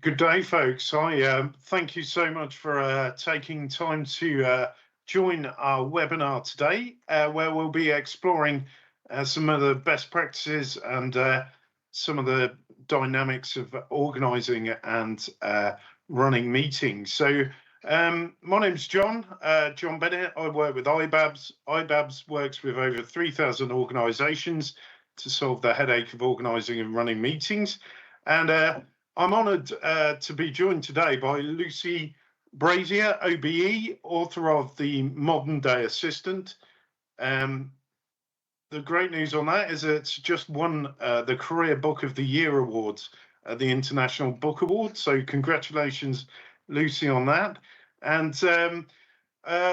Good day, folks. I thank you so much for taking time to join our webinar today, where we'll be exploring some of the best practices and some of the dynamics of organising and running meetings. So my name's John Bennett. I work with Ibabs. Ibabs works with over 3,000 organisations to solve the headache of organising and running meetings. And I'm honoured to be joined today by Lucy Brazier, OBE, author of The Modern Day Assistant. The great news on that is it's just won the Career Book of the Year Awards at the International Book Awards. So congratulations, Lucy, on that. And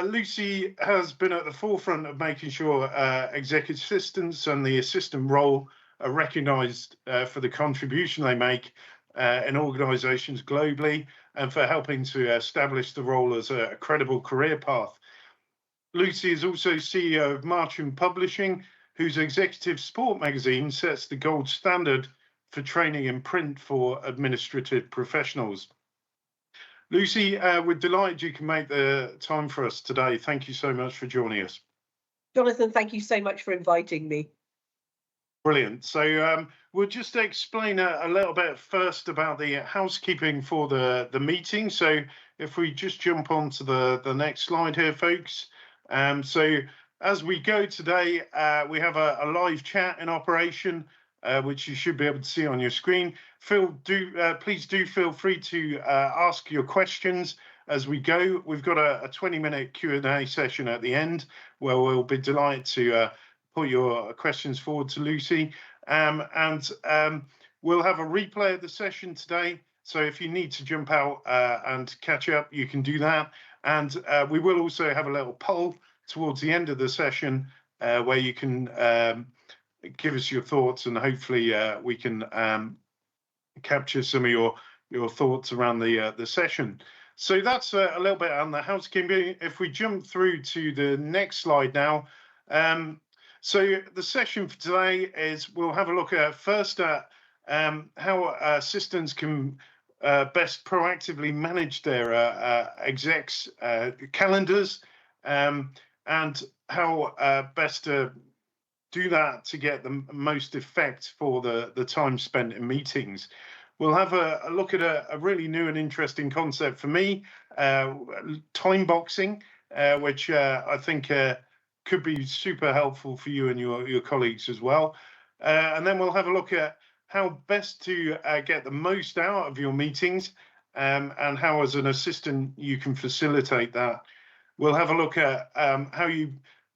Lucy has been at the forefront of making sure executive assistants and the assistant role are recognised for the contribution they make in organisations globally, and for helping to establish the role as a credible career path. Lucy is also CEO of Marching Publishing, whose executive sport magazine sets the gold standard for training in print for administrative professionals. Lucy, we're delighted you can make the time for us today. Thank you so much for joining us. Jonathan, thank you so much for inviting me. Brilliant. So we'll just explain a little bit first about the housekeeping for the meeting. So if we just jump on to the next slide here, folks. So as we go today, we have a live chat in operation, which you should be able to see on your screen. Please do feel free to ask your questions as we go. We've got a 20-minute Q&A session at the end, where we'll be delighted to put your questions forward to Lucy, and we'll have a replay of the session today. So if you need to jump out and catch up, you can do that. And we will also have a little poll towards the end of the session where you can give us your thoughts, and hopefully we can capture some of your thoughts around the session. So that's a little bit on the housekeeping. If we jump through to the next slide now. So the session for today is we'll have a look at first at how assistants can best proactively manage their execs' calendars, and how best to do that to get the most effect for the time spent in meetings. We'll have a look at a really new and interesting concept for me, time boxing, which I think could be super helpful for you and your colleagues as well. And then we'll have a look at how best to get the most out of your meetings, and how as an assistant you can facilitate that. We'll have a look at how you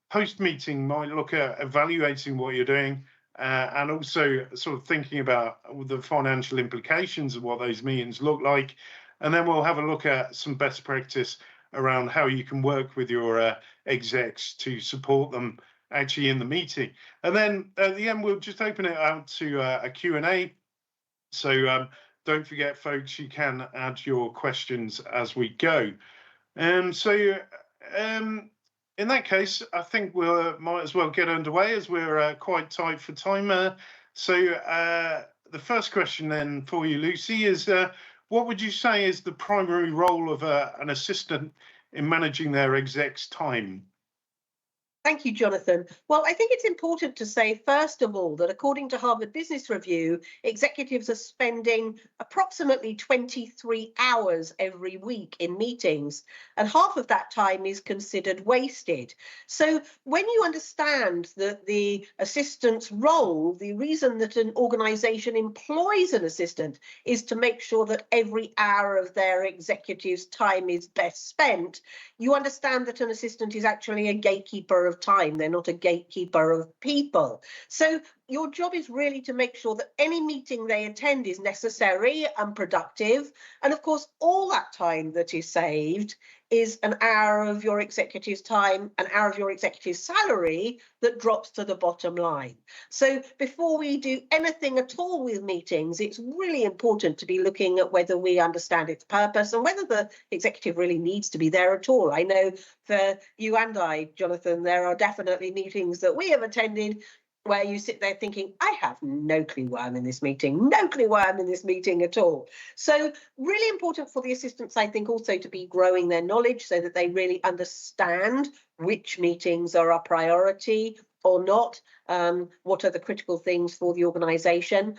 post-meeting might look at evaluating what you're doing, and also sort of thinking about the financial implications of what those meetings look like. And then we'll have a look at some best practice around how you can work with your execs to support them actually in the meeting. And then at the end, we'll just open it out to a Q&A. So don't forget, folks, you can add your questions as we go. So in that case, I think we might as well get underway, as we're quite tight for time. So the first question then for you, Lucy, is what would you say is the primary role of an assistant in managing their exec's time? Thank you, Jonathan. Well, I think it's important to say, first of all, that according to Harvard Business Review, executives are spending approximately 23 hours every week in meetings, and half of that time is considered wasted. So when you understand that the assistant's role, the reason that an organisation employs an assistant is to make sure that every hour of their executive's time is best spent, you understand that an assistant is actually a gatekeeper of time. They're not a gatekeeper of people. So your job is really to make sure that any meeting they attend is necessary and productive. And of course, all that time that is saved is an hour of your executive's time, an hour of your executive's salary that drops to the bottom line. So before we do anything at all with meetings, it's really important to be looking at whether we understand its purpose and whether the executive really needs to be there at all. I know for you and I, Jonathan, there are definitely meetings that we have attended where you sit there thinking, I have no clue why I'm in this meeting, no clue why I'm in this meeting at all. So really important for the assistants, I think, also to be growing their knowledge so that they really understand which meetings are a priority or not, what are the critical things for the organisation.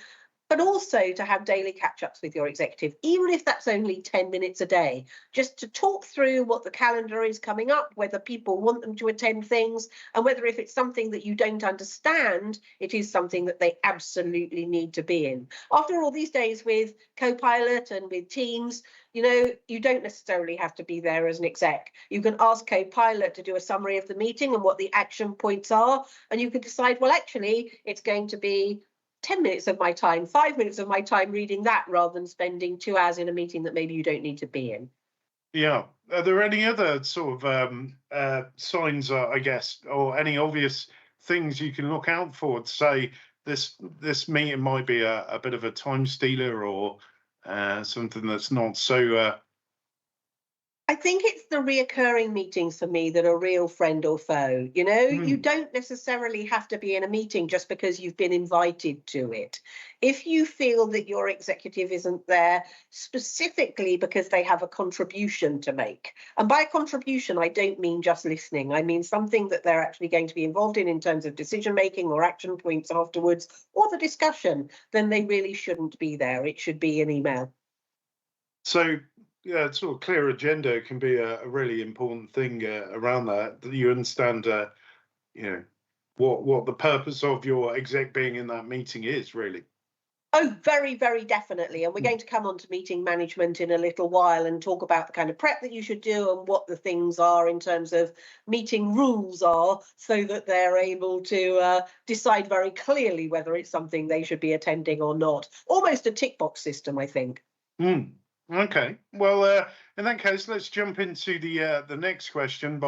But also to have daily catch-ups with your executive, even if that's only 10 minutes a day, just to talk through what the calendar is coming up, whether people want them to attend things, and whether if it's something that you don't understand, it is something that they absolutely need to be in. After all, these days with Copilot and with Teams, you don't necessarily have to be there as an exec. You can ask Copilot to do a summary of the meeting and what the action points are, and you can decide, well, actually, it's going to be 10 minutes of my time, 5 minutes of my time reading that rather than spending 2 hours in a meeting that maybe you don't need to be in. Yeah. Are there any other sort of signs, I guess, or any obvious things you can look out for to say this meeting might be a bit of a time stealer or something that's not so I think it's the reoccurring meetings for me that are real friend or foe. You don't necessarily have to be in a meeting just because you've been invited to it. If you feel that your executive isn't there specifically because they have a contribution to make, and by a contribution, I don't mean just listening. I mean something that they're actually going to be involved in terms of decision making or action points afterwards or the discussion, then they really shouldn't be there. It should be an email. So, yeah, sort of clear agenda can be a really important thing around that you understand, what the purpose of your exec being in that meeting is really. Oh, very, very definitely. And we're going to come on to meeting management in a little while and talk about the kind of prep that you should do and what the things are in terms of meeting rules are so that they're able to decide very clearly whether it's something they should be attending or not. Almost a tick box system, I think. Okay. Well, in that case, let's jump into the next question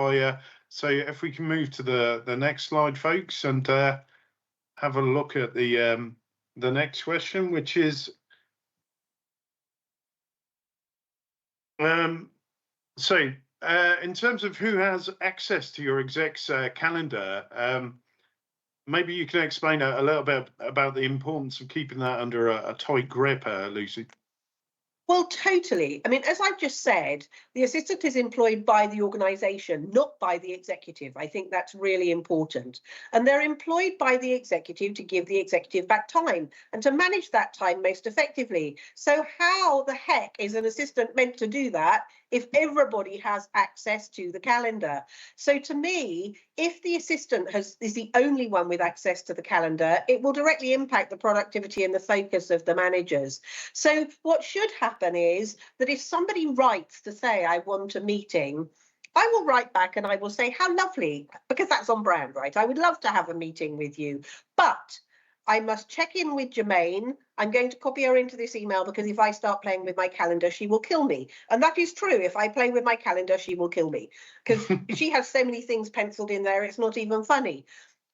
so if we can move to the next slide, folks, and have a look at the next question, which is in terms of who has access to your exec's calendar, maybe you can explain a little bit about the importance of keeping that under a tight grip, Lucy. Well, totally. I mean, as I've just said, the assistant is employed by the organisation, not by the executive. I think that's really important. And they're employed by the executive to give the executive back time and to manage that time most effectively. So how the heck is an assistant meant to do that if everybody has access to the calendar? So to me, if the assistant is the only one with access to the calendar, it will directly impact the productivity and the focus of the managers. So what should happen is that if somebody writes to say, I want a meeting, I will write back and I will say, how lovely, because that's on brand, right? I would love to have a meeting with you, but I must check in with Jermaine. I'm going to copy her into this email because if I start playing with my calendar, she will kill me. And that is true. If I play with my calendar, she will kill me because she has so many things penciled in there, it's not even funny.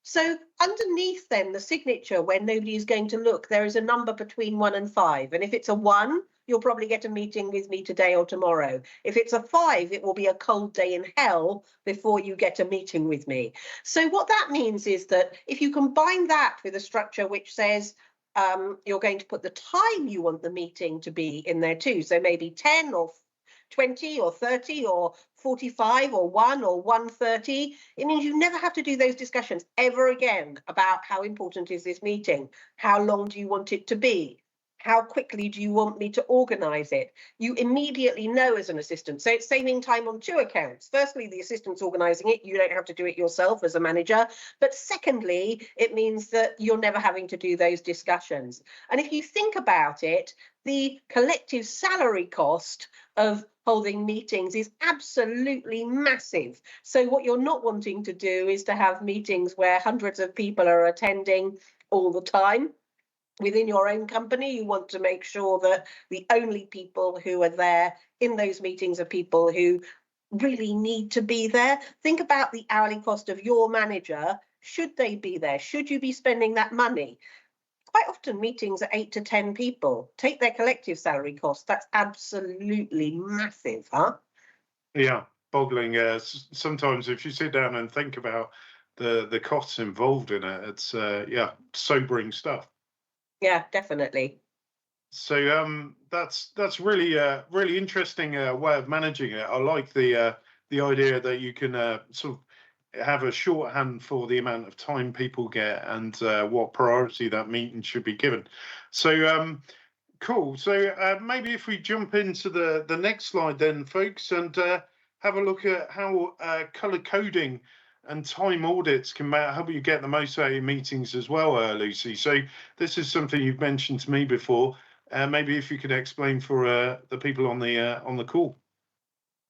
So underneath then the signature, when nobody is going to look, there is a number between 1 and 5. And if it's a 1, you'll probably get a meeting with me today or tomorrow. If it's a 5, it will be a cold day in hell before you get a meeting with me. So what that means is that if you combine that with a structure which says you're going to put the time you want the meeting to be in there too, so maybe 10 or 20 or 30 or 45 or 1 or 1:30, it means you never have to do those discussions ever again about how important is this meeting, how long do you want it to be, how quickly do you want me to organise it? You immediately know as an assistant. So it's saving time on 2 accounts. Firstly, the assistant's organising it. You don't have to do it yourself as a manager. But secondly, it means that you're never having to do those discussions. And if you think about it, the collective salary cost of holding meetings is absolutely massive. So what you're not wanting to do is to have meetings where hundreds of people are attending all the time. Within your own company, you want to make sure that the only people who are there in those meetings are people who really need to be there. Think about the hourly cost of your manager. Should they be there? Should you be spending that money? Quite often meetings are 8 to 10 people. Take their collective salary cost. That's absolutely massive, huh? Yeah, boggling. Sometimes if you sit down and think about the costs involved in it. It's yeah, sobering stuff. Yeah, definitely. So that's really really interesting way of managing it. I like the idea that you can sort of have a shorthand for the amount of time people get and what priority that meeting should be given. So cool. So maybe if we jump into the next slide then, folks, and have a look at how color coding and time audits can help you get the most out of your meetings as well, Lucy. So this is something you've mentioned to me before. Maybe if you could explain for the people on the call.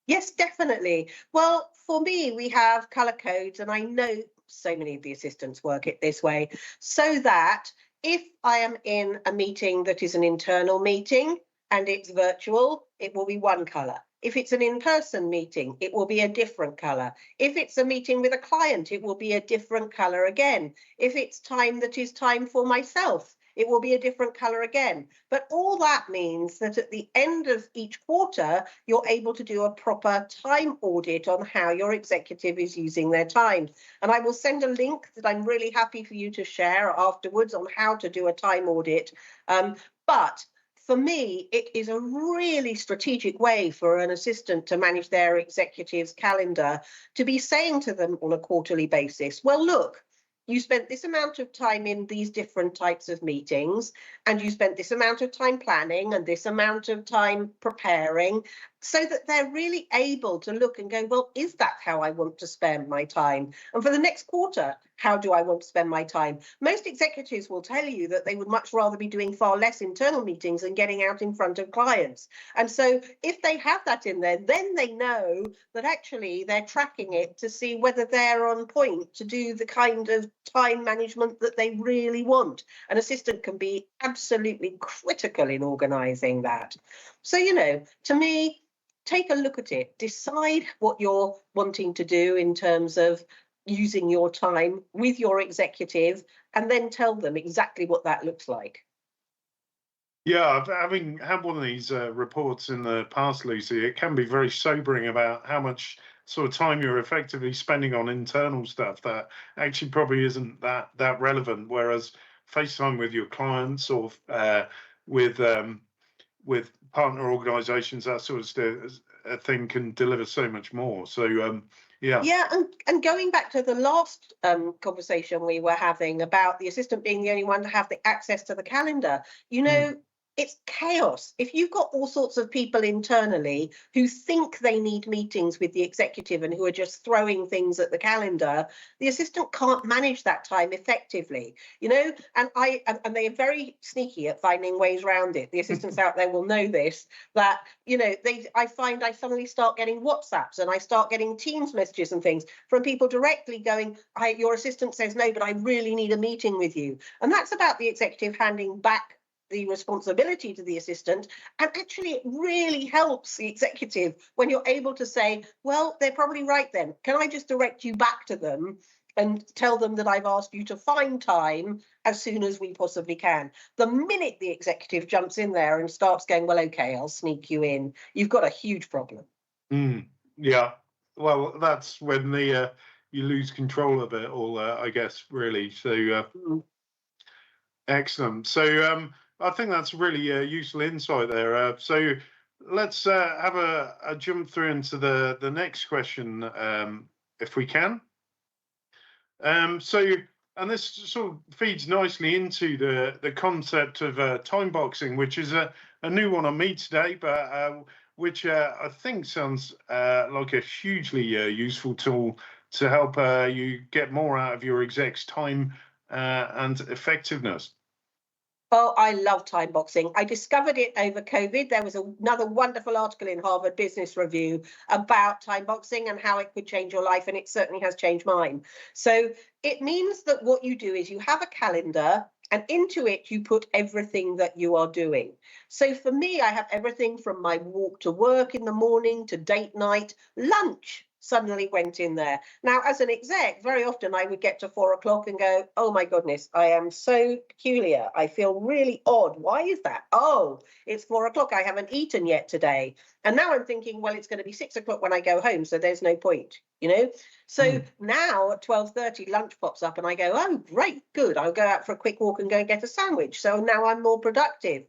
Yes, definitely. Well, for me, we have color codes, and I know so many of the assistants work it this way, so that if I am in a meeting that is an internal meeting and it's virtual, it will be one color. If it's an in-person meeting, it will be a different color. If it's a meeting with a client, it will be a different color again. If it's time that is time for myself, it will be a different color again. But all that means that at the end of each quarter, you're able to do a proper time audit on how your executive is using their time. And I will send a link that I'm really happy for you to share afterwards on how to do a time audit. But for me, it is a really strategic way for an assistant to manage their executive's calendar, to be saying to them on a quarterly basis, well, look, you spent this amount of time in these different types of meetings, and you spent this amount of time planning and this amount of time preparing, so that they're really able to look and go, well, is that how I want to spend my time? And for the next quarter, how do I want to spend my time? Most executives will tell you that they would much rather be doing far less internal meetings and getting out in front of clients. And so if they have that in there, then they know that actually they're tracking it to see whether they're on point to do the kind of time management that they really want. An assistant can be absolutely critical in organising that. So, you know, to me, take a look at it, decide what you're wanting to do in terms of using your time with your executive, and then tell them exactly what that looks like. Yeah, having had one of these reports in the past, Lucy, it can be very sobering about how much sort of time you're effectively spending on internal stuff that actually probably isn't that relevant. Whereas FaceTime with your clients or with with partner organisations, that sort of thing can deliver so much more. So yeah. Yeah, and going back to the last conversation we were having about the assistant being the only one to have the access to the calendar, you know, it's chaos. If you've got all sorts of people internally who think they need meetings with the executive and who are just throwing things at the calendar, the assistant can't manage that time effectively, you know, and they are very sneaky at finding ways around it. The assistants out there will know this, that, you know, I find I suddenly start getting WhatsApps and I start getting Teams messages and things from people directly going, your assistant says no, but I really need a meeting with you. And that's about the executive handing back the responsibility to the assistant. And actually, it really helps the executive when you're able to say, well, they're probably right then. Can I just direct you back to them and tell them that I've asked you to find time as soon as we possibly can? The minute the executive jumps in there and starts going, well, okay, I'll sneak you in, you've got a huge problem. Yeah. Well, that's when the you lose control of it all, I guess, really. So excellent. So I think that's really useful insight there. So let's have a jump through into the next question, if we can. And this sort of feeds nicely into the concept of time boxing, which is a new one on me today, but which I think sounds like a hugely useful tool to help you get more out of your exec's time and effectiveness. Oh, I love time boxing. I discovered it over COVID. There was another wonderful article in Harvard Business Review about time boxing and how it could change your life, and it certainly has changed mine. So it means that what you do is you have a calendar, and into it you put everything that you are doing. So for me, I have everything from my walk to work in the morning to date night, lunch, suddenly went in there. Now, as an exec, very often I would get to 4 o'clock and go, oh my goodness, I am so peculiar. I feel really odd. Why is that? Oh, it's 4 o'clock. I haven't eaten yet today. And now I'm thinking, well, it's going to be 6 o'clock when I go home, so there's no point, you know? So now at 12:30, lunch pops up and I go, oh, great, good. I'll go out for a quick walk and go and get a sandwich. So now I'm more productive.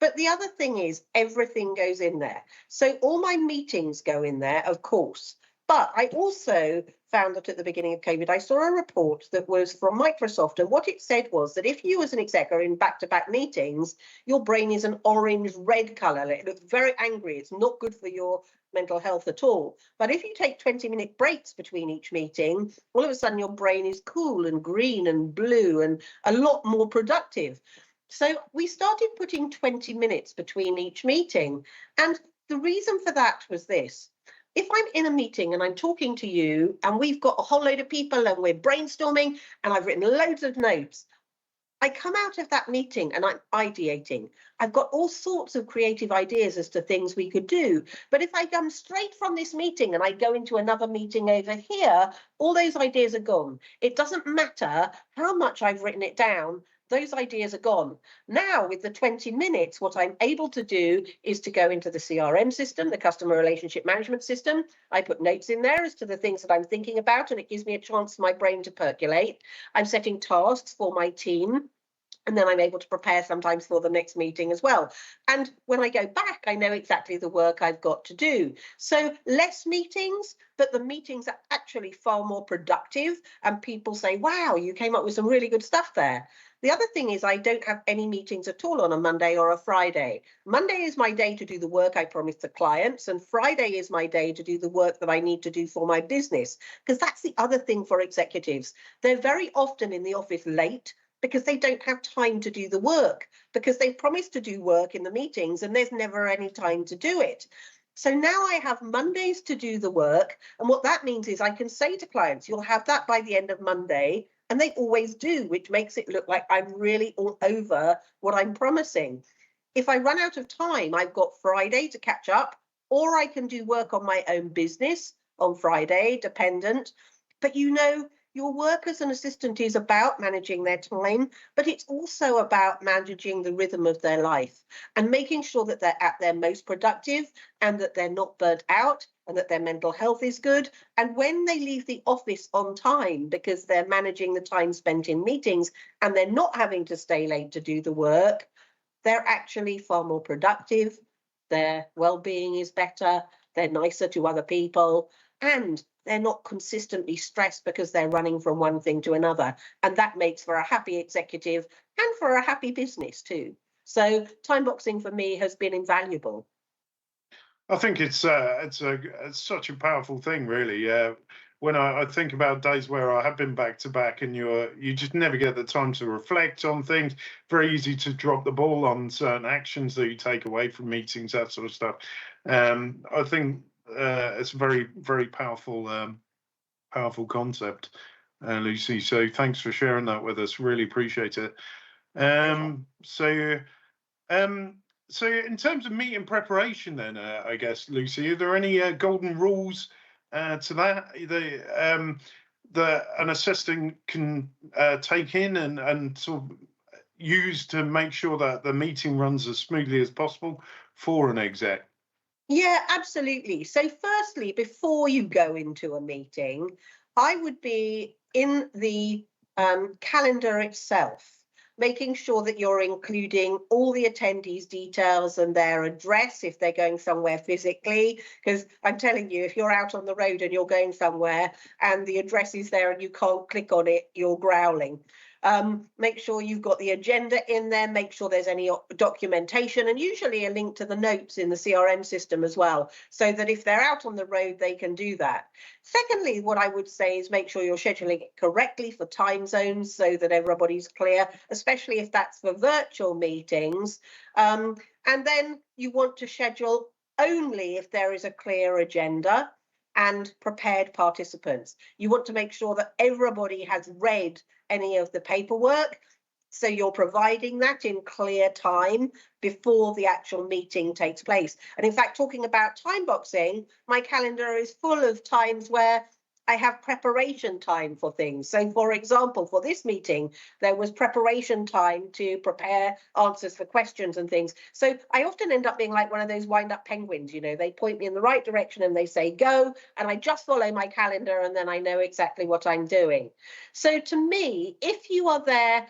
But the other thing is everything goes in there. So all my meetings go in there, of course. But I also found that at the beginning of COVID, I saw a report that was from Microsoft. And what it said was that if you as an exec are in back-to-back meetings, your brain is an orange-red colour. It looks very angry. It's not good for your mental health at all. But if you take 20-minute breaks between each meeting, all of a sudden your brain is cool and green and blue and a lot more productive. So we started putting 20 minutes between each meeting. And the reason for that was this. If I'm in a meeting and I'm talking to you and we've got a whole load of people and we're brainstorming and I've written loads of notes, I come out of that meeting and I'm ideating. I've got all sorts of creative ideas as to things we could do. But if I come straight from this meeting and I go into another meeting over here, all those ideas are gone. It doesn't matter how much I've written it down. Those ideas are gone. Now, with the 20 minutes, what I'm able to do is to go into the CRM system, the customer relationship management system. I put notes in there as to the things that I'm thinking about, and it gives me a chance for my brain to percolate. I'm setting tasks for my team. And then I'm able to prepare sometimes for the next meeting as well. And when I go back, I know exactly the work I've got to do. So less meetings, but the meetings are actually far more productive. And people say, wow, you came up with some really good stuff there. The other thing is I don't have any meetings at all on a Monday or a Friday. Monday is my day to do the work I promised the clients, and Friday is my day to do the work that I need to do for my business. Because that's the other thing for executives. They're very often in the office late, because they don't have time to do the work, because they promised to do work in the meetings and there's never any time to do it. So now I have Mondays to do the work. And what that means is I can say to clients, you'll have that by the end of Monday. And they always do, which makes it look like I'm really all over what I'm promising. If I run out of time, I've got Friday to catch up, or I can do work on my own business on Friday, dependent. But you know, your work as an assistant is about managing their time, but it's also about managing the rhythm of their life and making sure that they're at their most productive and that they're not burnt out and that their mental health is good. And when they leave the office on time, because they're managing the time spent in meetings and they're not having to stay late to do the work, they're actually far more productive. Their well-being is better. They're nicer to other people. And they're not consistently stressed because they're running from one thing to another. And that makes for a happy executive and for a happy business too. So time boxing for me has been invaluable. I think it's such a powerful thing, really. When I think about days where I have been back to back, and you just never get the time to reflect on things. Very easy to drop the ball on certain actions that you take away from meetings, that sort of stuff. I think it's a very, very powerful concept, Lucy. So thanks for sharing that with us. Really appreciate it. So. So in terms of meeting preparation, then I guess, Lucy, are there any golden rules to that that an assistant can take in and sort of use to make sure that the meeting runs as smoothly as possible for an exec? Yeah, absolutely. So firstly, before you go into a meeting, I would be in the calendar itself, making sure that you're including all the attendees' details and their address if they're going somewhere physically. Because I'm telling you, if you're out on the road and you're going somewhere and the address is there and you can't click on it, you're growling. Make sure you've got the agenda in there, make sure there's any documentation, and usually a link to the notes in the CRM system as well, so that if they're out on the road, they can do that. Secondly, what I would say is make sure you're scheduling it correctly for time zones so that everybody's clear, especially if that's for virtual meetings. And then you want to schedule only if there is a clear agenda and prepared participants. You want to make sure that everybody has read any of the paperwork. So you're providing that in clear time before the actual meeting takes place. And in fact, talking about time boxing, my calendar is full of times where I have preparation time for things. So for example, for this meeting, there was preparation time to prepare answers for questions and things. So I often end up being like one of those wind-up penguins, you know, they point me in the right direction and they say go, and I just follow my calendar and then I know exactly what I'm doing. So to me, if you are there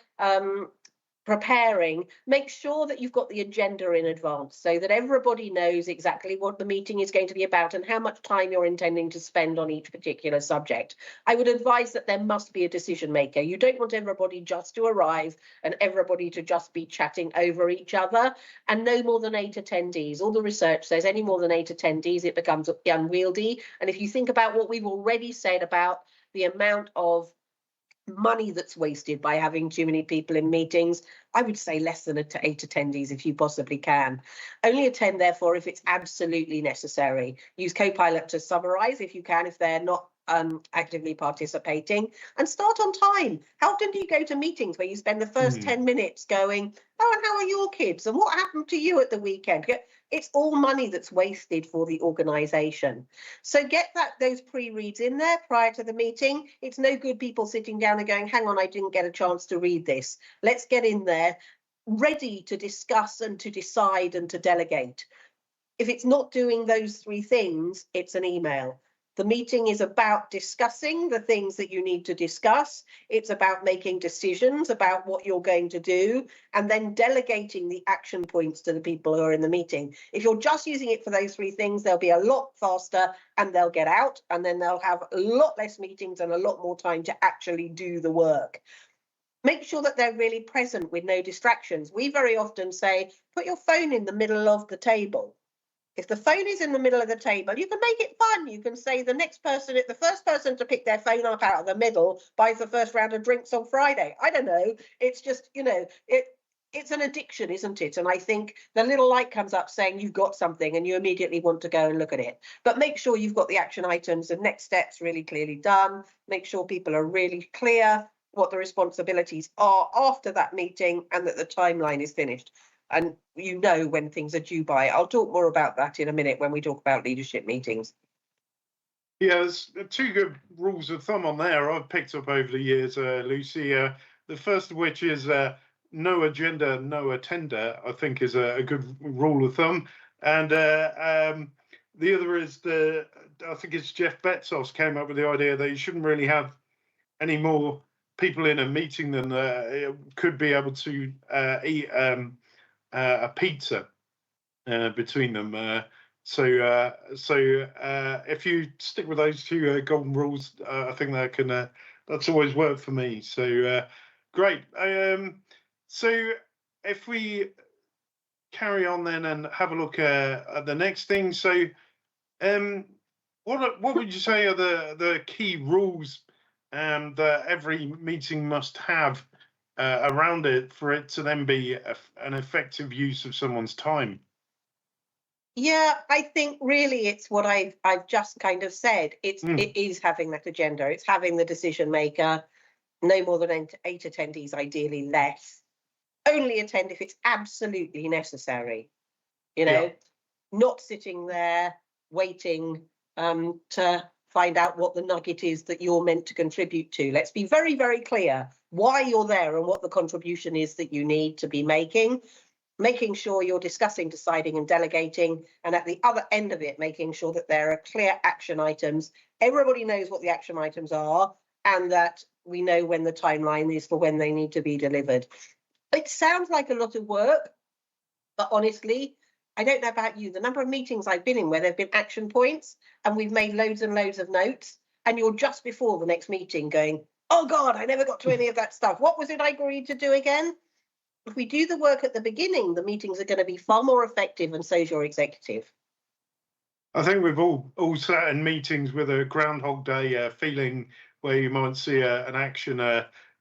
preparing, make sure that you've got the agenda in advance so that everybody knows exactly what the meeting is going to be about and how much time you're intending to spend on each particular subject. I would advise that there must be a decision maker. You don't want everybody just to arrive and everybody to just be chatting over each other, and no more than 8 attendees. All the research says any more than 8 attendees, it becomes unwieldy. And if you think about what we've already said about the amount of money that's wasted by having too many people in meetings, I would say less than 8 attendees if you possibly can. Only attend, therefore, if it's absolutely necessary. Use Copilot to summarize if you can, if they're not actively participating, and start on time. How often do you go to meetings where you spend the first 10 minutes going, oh, and how are your kids? And what happened to you at the weekend? It's all money that's wasted for the organisation. So get those pre-reads in there prior to the meeting. It's no good people sitting down and going, hang on, I didn't get a chance to read this. Let's get in there ready to discuss and to decide and to delegate. If it's not doing those 3 things, it's an email. The meeting is about discussing the things that you need to discuss. It's about making decisions about what you're going to do and then delegating the action points to the people who are in the meeting. If you're just using it for those 3 things, they'll be a lot faster and they'll get out, and then they'll have a lot less meetings and a lot more time to actually do the work. Make sure that they're really present with no distractions. We very often say, put your phone in the middle of the table. If the phone is in the middle of the table, you can make it fun. You can say the first person to pick their phone up out of the middle buys the first round of drinks on Friday. I don't know. It's just, you know, it's an addiction, isn't it? And I think the little light comes up saying you've got something and you immediately want to go and look at it. But make sure you've got the action items and next steps really clearly done. Make sure people are really clear what the responsibilities are after that meeting and that the timeline is finished. And you know when things are due by. I'll talk more about that in a minute when we talk about leadership meetings. Yeah, there's 2 good rules of thumb on there I've picked up over the years, Lucy. The first of which is no agenda, no attender, I think is a good rule of thumb. And the other is I think it's Jeff Bezos came up with the idea that you shouldn't really have any more people in a meeting than could be able to eat a pizza between them. So if you stick with those 2 golden rules, I think that's always worked for me. So great. So if we carry on then and have a look at the next thing. So what would you say are the key rules that every meeting must have around it for it to then be an effective use of someone's time? Yeah, I think really it's what I've just kind of said. It is having that agenda. It's having the decision maker. No more than 8 attendees, ideally less. Only attend if it's absolutely necessary. You know, not sitting there waiting to find out what the nugget is that you're meant to contribute to. Let's be very, very clear why you're there and what the contribution is that you need to be making sure you're discussing, deciding and delegating, and at the other end of it, making sure that there are clear action items. Everybody knows what the action items are and that we know when the timeline is for when they need to be delivered. It sounds like a lot of work, but honestly, I don't know about you, the number of meetings I've been in where there have been action points and we've made loads and loads of notes, and you're just before the next meeting going, oh God, I never got to any of that stuff. What was it I agreed to do again? If we do the work at the beginning, the meetings are going to be far more effective, and so is your executive. I think we've all sat in meetings with a Groundhog Day feeling, where you might see an action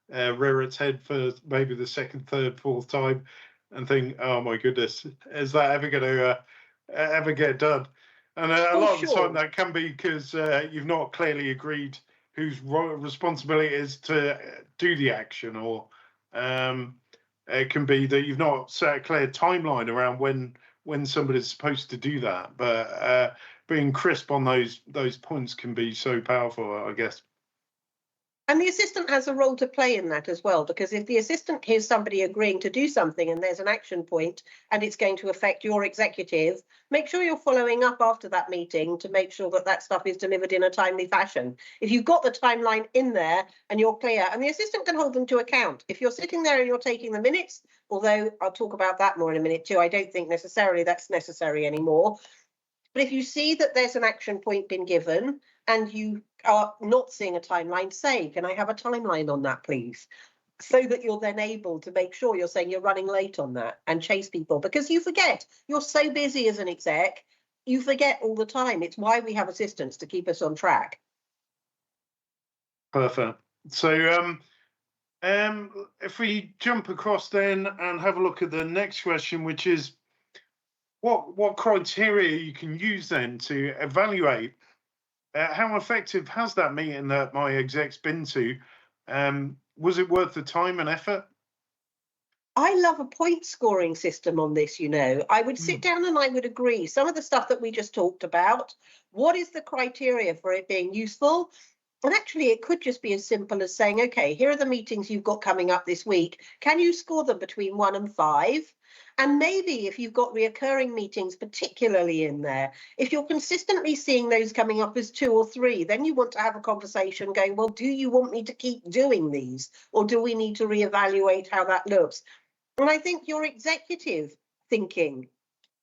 rear its head for maybe the 2nd, 3rd, 4th time, and think, "Oh my goodness, is that ever going to ever get done?" And a lot of the time that can be because you've not clearly agreed whose responsibility it is to do the action, or it can be that you've not set a clear timeline around when somebody's supposed to do that. But being crisp on those points can be so powerful, I guess. And the assistant has a role to play in that as well, because if the assistant hears somebody agreeing to do something and there's an action point and it's going to affect your executive, make sure you're following up after that meeting to make sure that that stuff is delivered in a timely fashion. If you've got the timeline in there and you're clear, and the assistant can hold them to account. If you're sitting there and you're taking the minutes, although I'll talk about that more in a minute too, I don't think necessarily that's necessary anymore. But if you see that there's an action point been given and you are not seeing a timeline, say, can I have a timeline on that, please? So that you're then able to make sure you're saying you're running late on that and chase people, because you forget. You're so busy as an exec, you forget all the time. It's why we have assistants, to keep us on track. Perfect. So if we jump across then and have a look at the next question, which is what criteria you can use then to evaluate how effective has that meeting that my exec's been to? Was it worth the time and effort? I love a point scoring system on this, you know. I would sit down and I would agree some of the stuff that we just talked about. What is the criteria for it being useful? And actually, it could just be as simple as saying, okay, here are the meetings you've got coming up this week. Can you score them between 1 and 5? And maybe if you've got reoccurring meetings, particularly in there, if you're consistently seeing those coming up as 2 or 3, then you want to have a conversation going, well, do you want me to keep doing these? Or do we need to reevaluate how that looks? And I think your executive thinking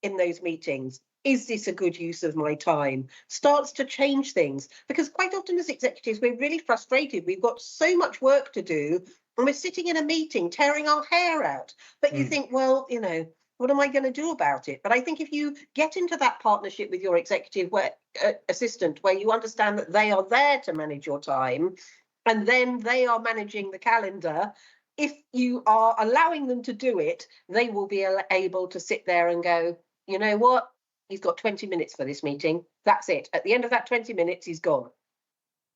in those meetings, is this a good use of my time, starts to change things. Because quite often as executives, we're really frustrated. We've got so much work to do and we're sitting in a meeting tearing our hair out. But you think, well, you know, what am I going to do about it? But I think if you get into that partnership with your executive assistant, where you understand that they are there to manage your time, and then they are managing the calendar, if you are allowing them to do it, they will be able to sit there and go, you know what? He's got 20 minutes for this meeting. That's it. At the end of that 20 minutes, he's gone.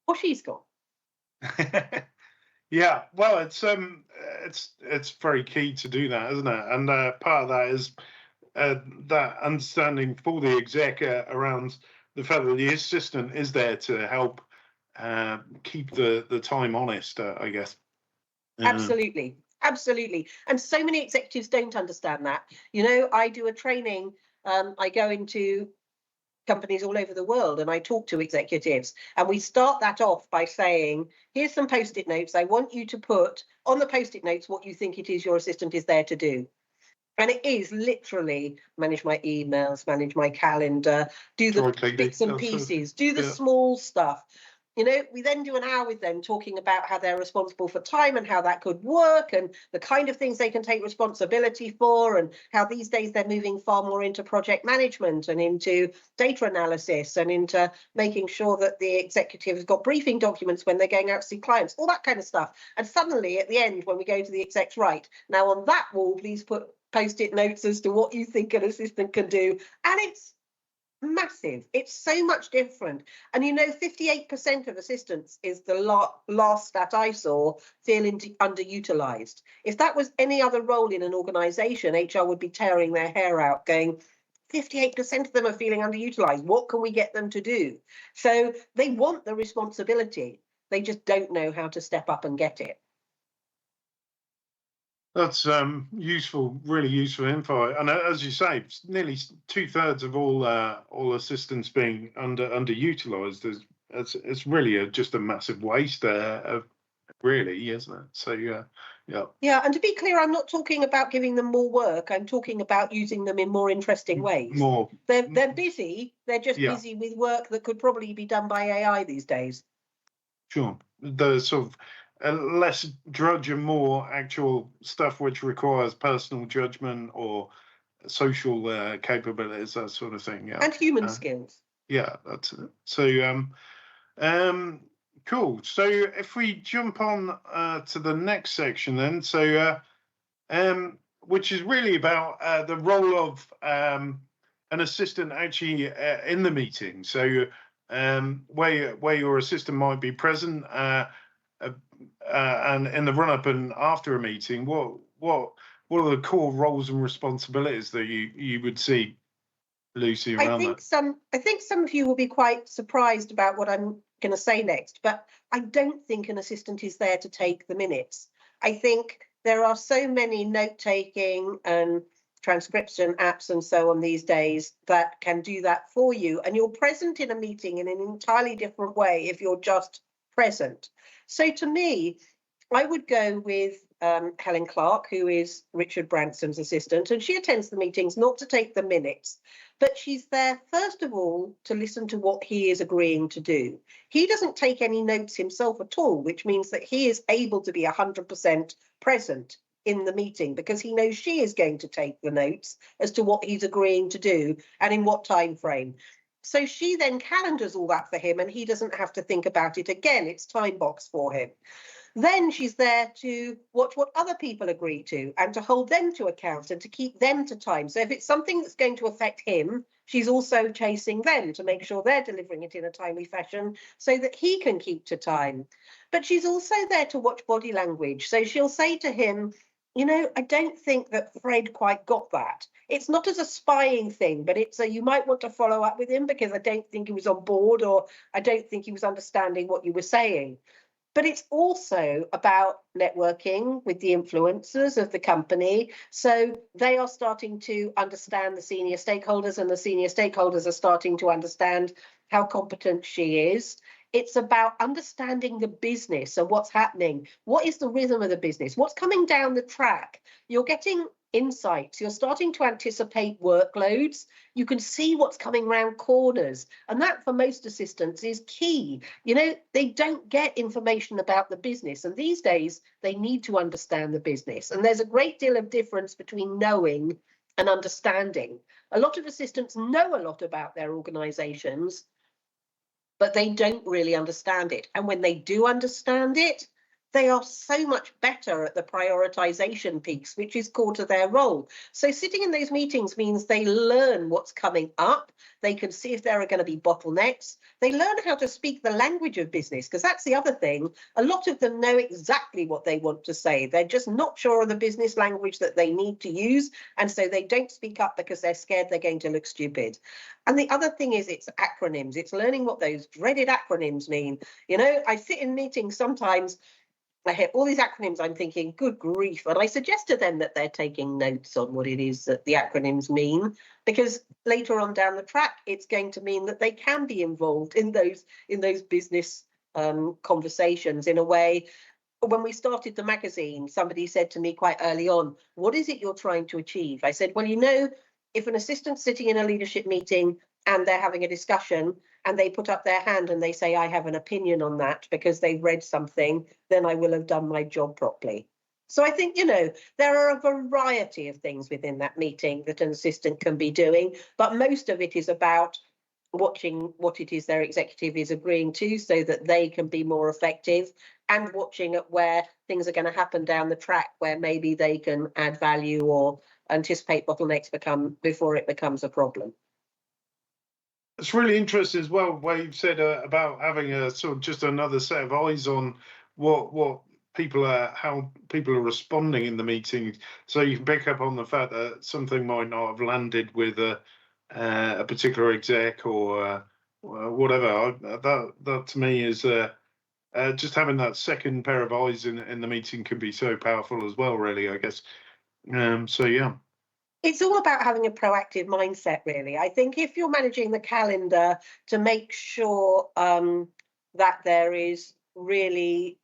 Or she's gone. Yeah, well, it's very key to do that, isn't it? And part of that is that understanding for the exec around the fact that the assistant is there to help keep the time honest, I guess. Absolutely. Absolutely. And so many executives don't understand that. You know, I do a training. I go into companies all over the world and I talk to executives, and we start that off by saying, here's some post-it notes. I want you to put on the post-it notes what you think it is your assistant is there to do. And it is literally manage my emails, manage my calendar, do the bits and pieces, do the small stuff. You know, we then do an hour with them talking about how they're responsible for time and how that could work and the kind of things they can take responsibility for, and how these days they're moving far more into project management and into data analysis and into making sure that the executive has got briefing documents when they're going out to see clients, all that kind of stuff. And suddenly at the end, when we go to the exec's right, now on that wall, please put post-it notes as to what you think an assistant can do. And it's massive. It's so much different. And you know, 58% of assistants is the last stat I saw feeling underutilized. If that was any other role in an organization, HR would be tearing their hair out going, 58% of them are feeling underutilized. What can we get them to do? So they want the responsibility. They just don't know how to step up and get it. That's useful, really useful info. And as you say, nearly 2/3 of all assistants being underutilized. It's really just a massive waste of really, isn't it? So yeah. Yeah, and to be clear, I'm not talking about giving them more work. I'm talking about using them in more interesting ways. They're busy. They're just busy with work that could probably be done by AI these days. Sure. The sort of less drudge and more actual stuff which requires personal judgment or social capabilities, that sort of thing. Yeah. And human skills. Yeah, that's it. So cool. So if we jump on to the next section then, so which is really about the role of an assistant actually in the meeting. So where your assistant might be present and in the run up and after a meeting, what what are the core roles and responsibilities that you would see, Lucy, around that? I think some of you will be quite surprised about what I'm going to say next, but I don't think an assistant is there to take the minutes. I think there are so many note-taking and transcription apps and so on these days that can do that for you, and you're present in a meeting in an entirely different way if you're just present. So to me, I would go with Helen Clark, who is Richard Branson's assistant, and she attends the meetings not to take the minutes, but she's there, first of all, to listen to what he is agreeing to do. He doesn't take any notes himself at all, which means that he is able to be 100% present in the meeting because he knows she is going to take the notes as to what he's agreeing to do and in what time frame. So she then calendars all that for him and he doesn't have to think about it again. It's time box for him. Then she's there to watch what other people agree to and to hold them to account and to keep them to time. So if it's something that's going to affect him, she's also chasing them to make sure they're delivering it in a timely fashion so that he can keep to time. But she's also there to watch body language. So she'll say to him, you know, I don't think that Fred quite got that. It's not as a spying thing, but it's you might want to follow up with him because I don't think he was on board or I don't think he was understanding what you were saying. But it's also about networking with the influencers of the company. So they are starting to understand the senior stakeholders and the senior stakeholders are starting to understand how competent she is. It's about understanding the business and what's happening. What is the rhythm of the business? What's coming down the track? You're getting insights. You're starting to anticipate workloads. You can see what's coming around corners. And that for most assistants is key. You know, they don't get information about the business. And these days, they need to understand the business. And there's a great deal of difference between knowing and understanding. A lot of assistants know a lot about their organizations, but they don't really understand it. And when they do understand it, they are so much better at the prioritization piece, which is core to their role. So sitting in those meetings means they learn what's coming up. They can see if there are going to be bottlenecks. They learn how to speak the language of business, because that's the other thing. A lot of them know exactly what they want to say. They're just not sure of the business language that they need to use. And so they don't speak up because they're scared they're going to look stupid. And the other thing is it's acronyms. It's learning what those dreaded acronyms mean. You know, I sit in meetings sometimes, I hear all these acronyms, I'm thinking, good grief. And I suggest to them that they're taking notes on what it is that the acronyms mean, because later on down the track, it's going to mean that they can be involved in those business conversations in a way. When we started the magazine, somebody said to me quite early on, what is it you're trying to achieve? I said, well, you know, if an assistant's sitting in a leadership meeting and they're having a discussion and they put up their hand and they say, I have an opinion on that because they've read something, then I will have done my job properly. So I think, you know, there are a variety of things within that meeting that an assistant can be doing, but most of it is about watching what it is their executive is agreeing to so that they can be more effective, and watching at where things are going to happen down the track where maybe they can add value or anticipate bottlenecks before it becomes a problem. It's really interesting as well what you've said about having a sort of just another set of eyes on what people are, how people are responding in the meeting, so you can pick up on the fact that something might not have landed with a particular exec or whatever. That to me is just having that second pair of eyes in the meeting can be so powerful as well, really, I guess. So yeah. It's all about having a proactive mindset, really. I think if you're managing the calendar to make sure that there is really,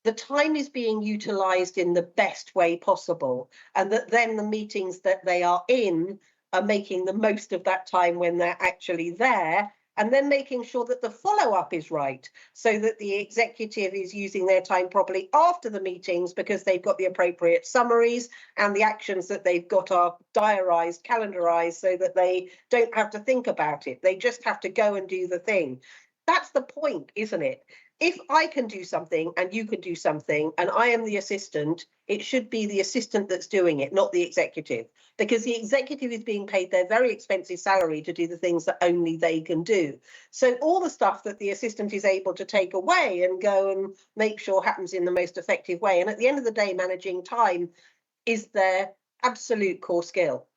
the time is being utilized in the best way possible, and that then the meetings that they are in are making the most of that time when they're actually there, and then making sure that the follow-up is right so that the executive is using their time properly after the meetings because they've got the appropriate summaries and the actions that they've got are diarized, calendarized, so that they don't have to think about it. They just have to go and do the thing. That's the point, isn't it? If I can do something and you can do something and I am the assistant, it should be the assistant that's doing it, not the executive, because the executive is being paid their very expensive salary to do the things that only they can do. So all the stuff that the assistant is able to take away and go and make sure happens in the most effective way. And at the end of the day, managing time is their absolute core skill.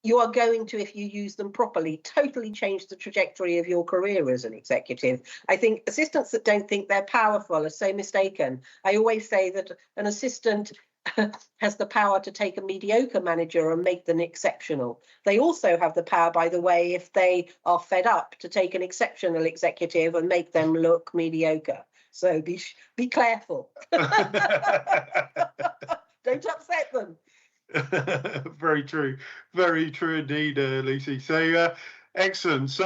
You are going to, if you use them properly, totally change the trajectory of your career as an executive. I think assistants that don't think they're powerful are so mistaken. I always say that an assistant has the power to take a mediocre manager and make them exceptional. They also have the power, by the way, if they are fed up, to take an exceptional executive and make them look mediocre. So be careful. Don't upset them. Very true indeed, Lucy. So excellent. So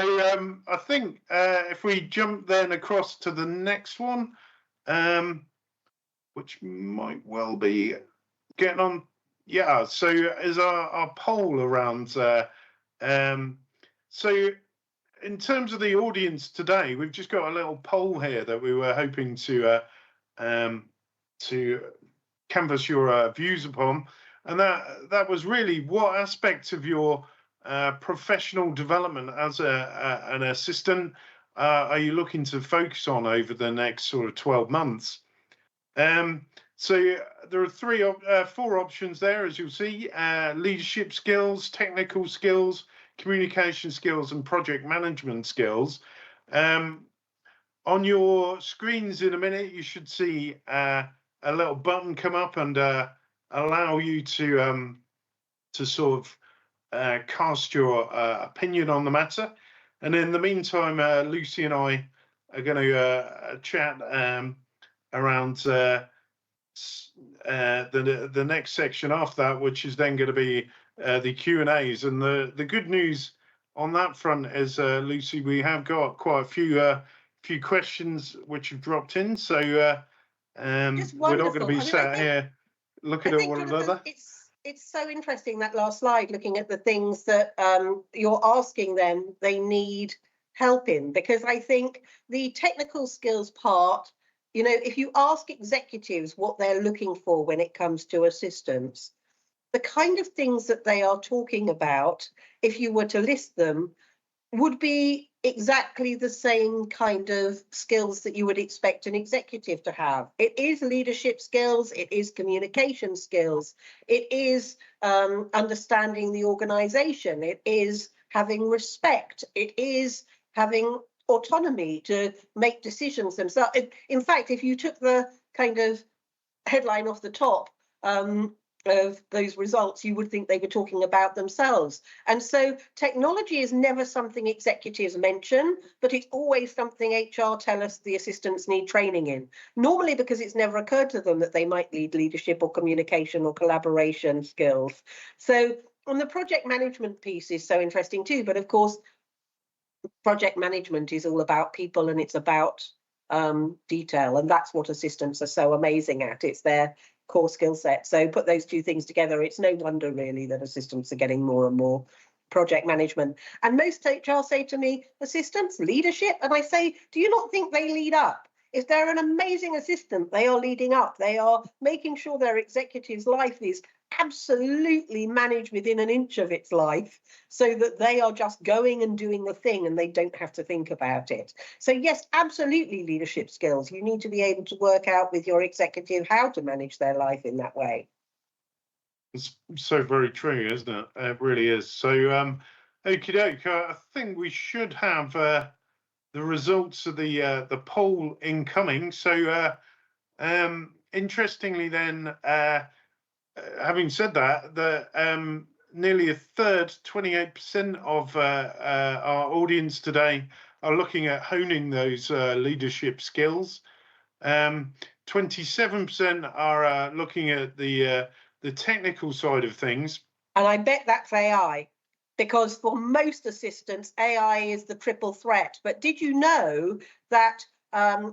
I think if we jump then across to the next one, which might well be getting on. Yeah, so as our poll around, so in terms of the audience today, we've just got a little poll here that we were hoping to canvass your views upon. And that was really, what aspects of your professional development as an assistant are you looking to focus on over the next sort of 12 months? So there are four options there, as you'll see: leadership skills, technical skills, communication skills, and project management skills. On your screens in a minute, you should see a little button come up and allow you to sort of cast your opinion on the matter. And in the meantime, Lucy and I are going to chat around the next section after that, which is then going to be the Q&As. And the good news on that front is, Lucy, we have got quite a few questions which have dropped in. So we're not going to be sat here looking at one another. It's so interesting, that last slide, looking at the things that you're asking them they need help in, because I think the technical skills part, you know, if you ask executives what they're looking for when it comes to assistants, the kind of things that they are talking about, if you were to list them, would be exactly the same kind of skills that you would expect an executive to have. It is leadership skills, it is communication skills, it is understanding the organization, it is having respect, it is having autonomy to make decisions themselves. In fact, if you took the kind of headline off the top of those results, you would think they were talking about themselves. And so technology is never something executives mention, but it's always something HR tell us the assistants need training in. Normally because it's never occurred to them that they might need leadership or communication or collaboration skills. So on the project management piece is so interesting too, but of course, project management is all about people and it's about detail, and that's what assistants are so amazing at. It's their core skill set. So put those two things together, it's no wonder really that assistants are getting more and more project management. And most HR say to me, assistants, leadership? And I say, do you not think they lead up? If they're an amazing assistant, they are leading up. They are making sure their executive's life is absolutely managed within an inch of its life, so that they are just going and doing the thing and they don't have to think about it. So yes, absolutely leadership skills. You need to be able to work out with your executive how to manage their life in that way. It's so very true, isn't it? It really is. So okie doke, I think we should have the results of the poll incoming. So interestingly then, having said that, nearly a third, 28% of our audience today are looking at honing those leadership skills. 27% are looking at the technical side of things. And I bet that's AI, because for most assistants, AI is the triple threat. But did you know that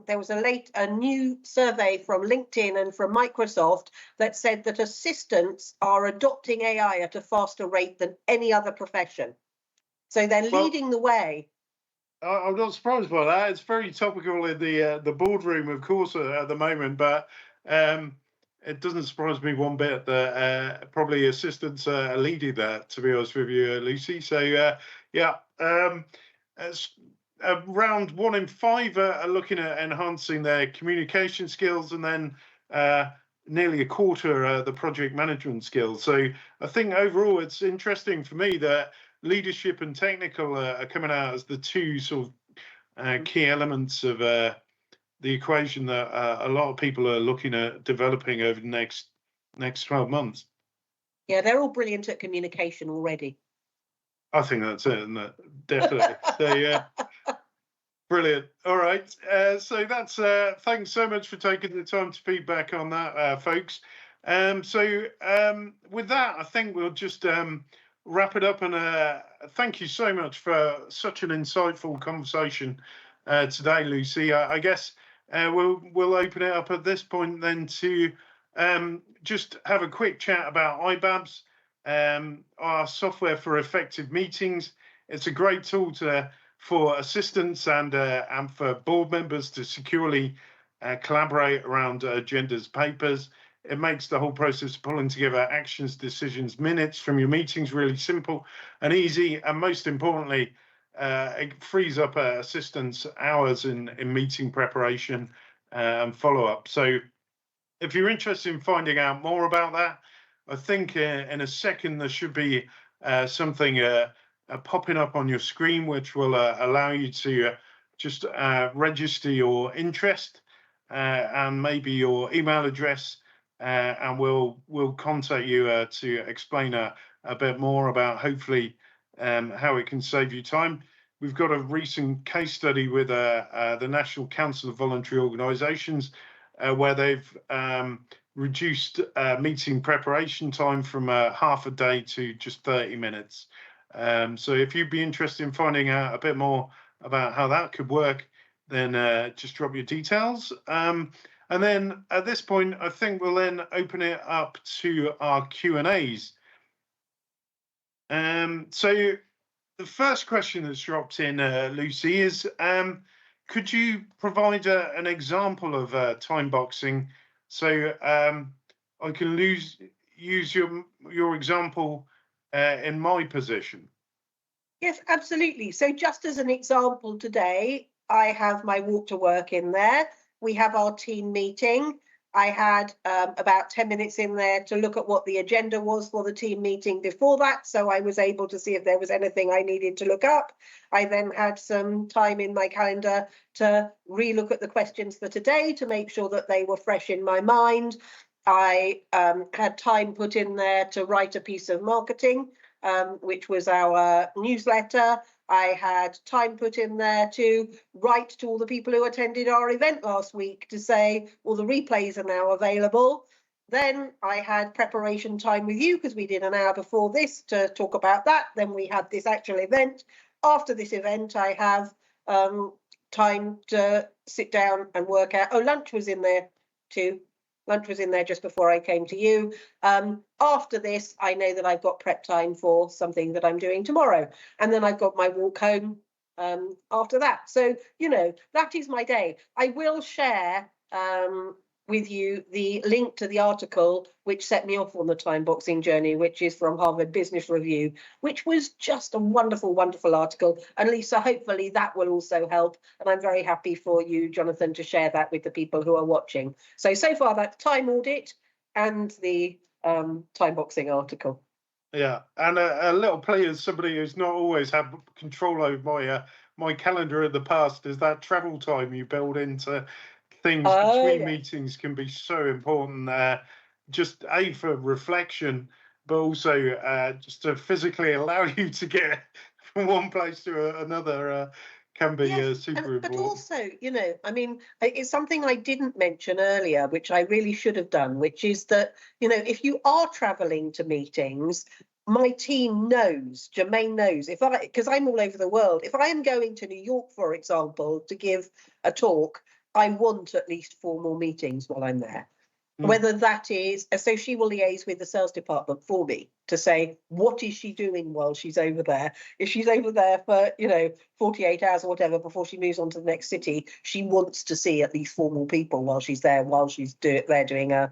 there was a new survey from LinkedIn and from Microsoft that said that assistants are adopting AI at a faster rate than any other profession. So they're leading the way. I'm not surprised by that. It's very topical in the boardroom, of course, at the moment. But um, it doesn't surprise me one bit that probably assistants are leading that. To be honest with you, Lucy. So yeah, as, around 1 in 5 are looking at enhancing their communication skills, and then nearly a quarter the project management skills. So I think overall, it's interesting for me that leadership and technical are coming out as the two sort of key elements of the equation that a lot of people are looking at developing over the next 12 months. Yeah, they're all brilliant at communication already. I think that's it, isn't it? Definitely. So yeah, brilliant. All right. So that's thanks so much for taking the time to feedback on that, folks. With that, I think we'll just wrap it up, and thank you so much for such an insightful conversation today, Lucy. I guess we'll open it up at this point then to just have a quick chat about Ibabs, our software for effective meetings. It's a great tool for assistants and for board members to securely collaborate around agendas, papers. It makes the whole process of pulling together actions, decisions, minutes from your meetings really simple and easy. And most importantly, it frees up assistants' hours in meeting preparation and follow-up. So if you're interested in finding out more about that, I think in a second there should be something popping up on your screen, which will allow you to just register your interest and maybe your email address, and we'll contact you to explain a bit more about hopefully how it can save you time. We've got a recent case study with the National Council of Voluntary Organisations where they've reduced meeting preparation time from half a day to just 30 minutes. So if you'd be interested in finding out a bit more about how that could work, then just drop your details. And then at this point, I think we'll then open it up to our Q&As. So the first question that's dropped in, Lucy, is could you provide an example of time boxing? So I can use your example in my position. Yes, absolutely. So just as an example today, I have my walk to work in there. We have our team meeting. I had about 10 minutes in there to look at what the agenda was for the team meeting before that. So I was able to see if there was anything I needed to look up. I then had some time in my calendar to relook at the questions for today to make sure that they were fresh in my mind. I had time put in there to write a piece of marketing, which was our newsletter. I had time put in there to write to all the people who attended our event last week to say, well, the replays are now available. Then I had preparation time with you because we did an hour before this to talk about that. Then we had this actual event. After this event, I have time to sit down and work out. Oh, lunch was in there too. Lunch was in there just before I came to you. After this, I know that I've got prep time for something that I'm doing tomorrow. And then I've got my walk home after that. So, you know, that is my day. I will share with you the link to the article which set me off on the time boxing journey, which is from Harvard Business Review, which was just a wonderful, wonderful article. And Lisa, hopefully that will also help. And I'm very happy for you, Jonathan, to share that with the people who are watching. So far that's time audit and the time boxing article. Yeah, and a little play as somebody who's not always had control over my calendar in the past is that travel time you build into things between meetings can be so important. Just for reflection, but also just to physically allow you to get from one place to another can be super important. But also, you know, I mean, it's something I didn't mention earlier, which I really should have done, which is that, you know, if you are traveling to meetings, my team knows, Jermaine knows, because I'm all over the world, if I am going to New York, for example, to give a talk, I want at least 4 more meetings while I'm there. Whether that is, so she will liaise with the sales department for me to say, what is she doing while she's over there? If she's over there for, 48 hours or whatever before she moves on to the next city, she wants to see at least 4 more people while she's there, they're doing an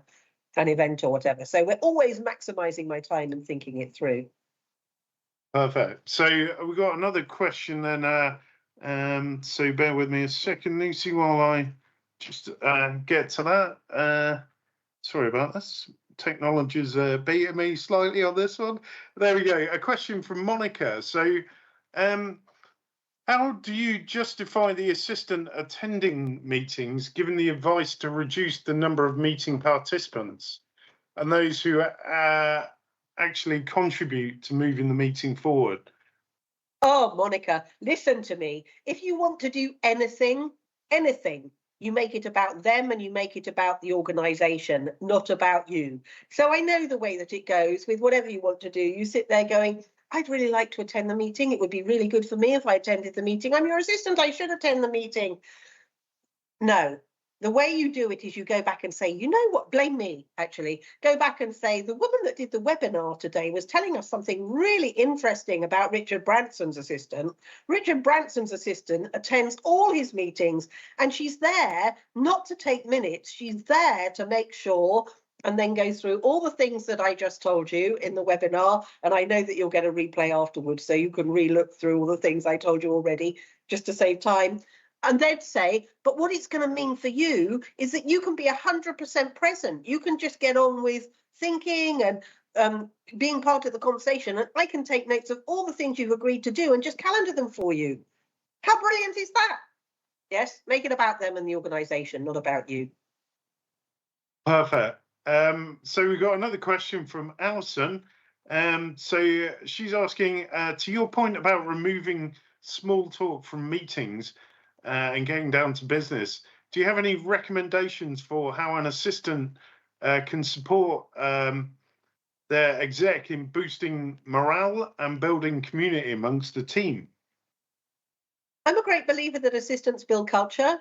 event or whatever. So we're always maximising my time and thinking it through. Perfect. So we've got another question then. So bear with me a second, Lucy, while I just get to that. Sorry about this. Technology's beating me slightly on this one. There we go. A question from Monica. So, how do you justify the assistant attending meetings, given the advice to reduce the number of meeting participants and those who actually contribute to moving the meeting forward? Oh, Monica, listen to me. If you want to do anything, you make it about them and you make it about the organisation, not about you. So I know the way that it goes with whatever you want to do. You sit there going, I'd really like to attend the meeting. It would be really good for me if I attended the meeting. I'm your assistant. I should attend the meeting. No. The way you do it is you go back and say, you know what, blame me, actually. Go back and say, the woman that did the webinar today was telling us something really interesting about Richard Branson's assistant. Richard Branson's assistant attends all his meetings and she's there not to take minutes. She's there to make sure and then go through all the things that I just told you in the webinar. And I know that you'll get a replay afterwards, so you can re-look through all the things I told you already, just to save time. And they'd say, but what it's going to mean for you is that you can be 100% present. You can just get on with thinking and being part of the conversation. And I can take notes of all the things you've agreed to do and just calendar them for you. How brilliant is that? Yes, make it about them and the organisation, not about you. Perfect. So we've got another question from Alison. So she's asking, to your point about removing small talk from meetings, and getting down to business, do you have any recommendations for how an assistant can support their exec in boosting morale and building community amongst the team? I'm a great believer that assistants build culture.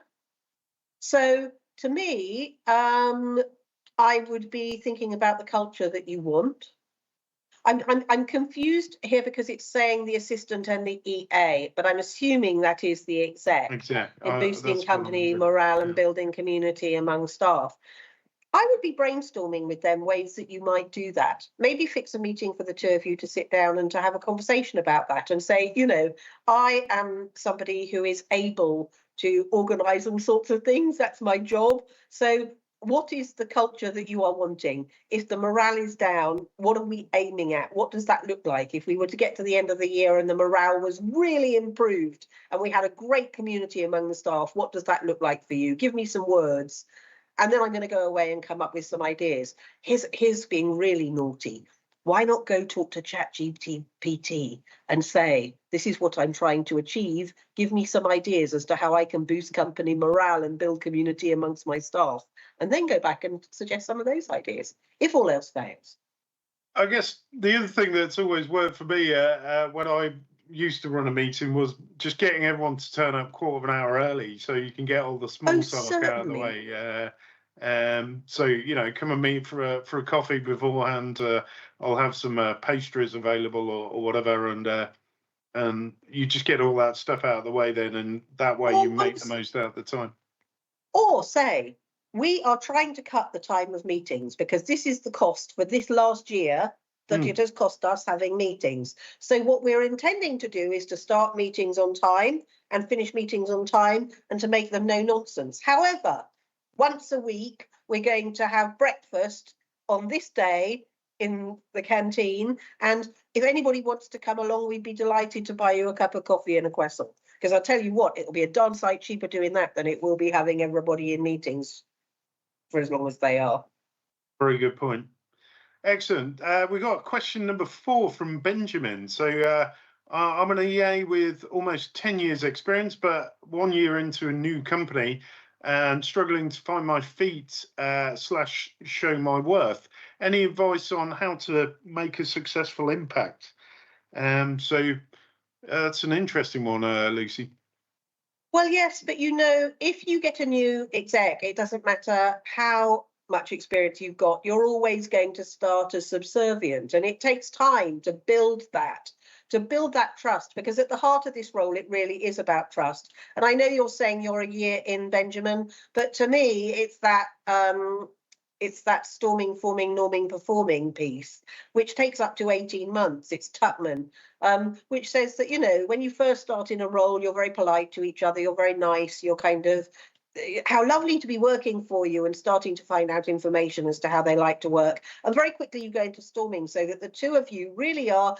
So to me, I would be thinking about the culture that you want. I'm confused here because it's saying the assistant and the EA, but I'm assuming that is the exec. Exactly. In boosting company morale and building community among staff. I would be brainstorming with them ways that you might do that. Maybe fix a meeting for the two of you to sit down and to have a conversation about that and say, I am somebody who is able to organise all sorts of things. That's my job. So what is the culture that you are wanting? If the morale is down, what are we aiming at? What does that look like? If we were to get to the end of the year and the morale was really improved and we had a great community among the staff, what does that look like for you? Give me some words. And then I'm going to go away and come up with some ideas. Here's being really naughty. Why not go talk to ChatGPT and say, this is what I'm trying to achieve. Give me some ideas as to how I can boost company morale and build community amongst my staff. And then go back and suggest some of those ideas, if all else fails. I guess the other thing that's always worked for me when I used to run a meeting was just getting everyone to turn up quarter of an hour early so you can get all the small talk out of the way. So come and meet for a coffee beforehand. I'll have some pastries available or whatever, and you just get all that stuff out of the way then, and that way you make the most out of the time. Or say, we are trying to cut the time of meetings because this is the cost for this last year that it has cost us having meetings. So what we're intending to do is to start meetings on time and finish meetings on time and to make them no nonsense. However, once a week, we're going to have breakfast on this day in the canteen. And if anybody wants to come along, we'd be delighted to buy you a cup of coffee and a croissant. Because I'll tell you what, it'll be a darn sight cheaper doing that than it will be having everybody in meetings for as long as they are. Very good point. Excellent. We got question number 4 from Benjamin. So I'm an EA with almost 10 years experience, but 1 year into a new company and struggling to find my feet / show my worth. Any advice on how to make a successful impact? So that's an interesting one, Lucy. Well, yes, but if you get a new exec, it doesn't matter how much experience you've got, you're always going to start as subservient, and it takes time to build that trust, because at the heart of this role, it really is about trust. And I know you're saying you're a year in, Benjamin, but to me, it's that storming, forming, norming, performing piece, which takes up to 18 months. It's Tuckman, which says that, you know, when you first start in a role, you're very polite to each other, you're very nice, you're kind of, how lovely to be working for you, and starting to find out information as to how they like to work. And very quickly you go into storming, so that the two of you really are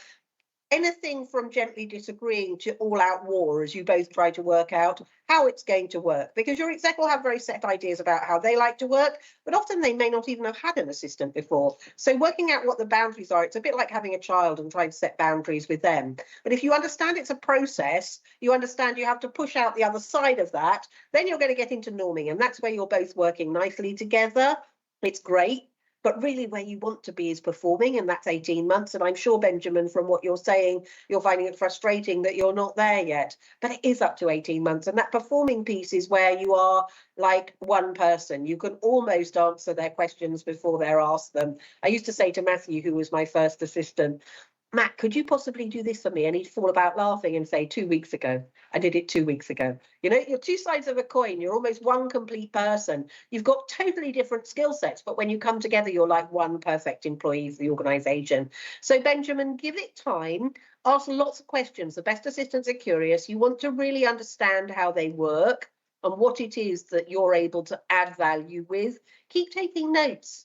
anything from gently disagreeing to all-out war as you both try to work out how it's going to work, because your exec will have very set ideas about how they like to work, but often they may not even have had an assistant before. So working out what the boundaries are, it's a bit like having a child and trying to set boundaries with them. But if you understand it's a process, you understand you have to push out the other side of that, then you're going to get into norming, and that's where you're both working nicely together. It's great. But really where you want to be is performing, and that's 18 months. And I'm sure, Benjamin, from what you're saying, you're finding it frustrating that you're not there yet. But it is up to 18 months. And that performing piece is where you are like one person. You can almost answer their questions before they're asked them. I used to say to Matthew, who was my first assistant, Matt, could you possibly do this for me? And he'd fall about laughing and say, 2 weeks ago. I did it 2 weeks ago. You know, you're two sides of a coin. You're almost one complete person. You've got totally different skill sets, but when you come together, you're like one perfect employee for the organisation. So, Benjamin, give it time. Ask lots of questions. The best assistants are curious. You want to really understand how they work and what it is that you're able to add value with. Keep taking notes.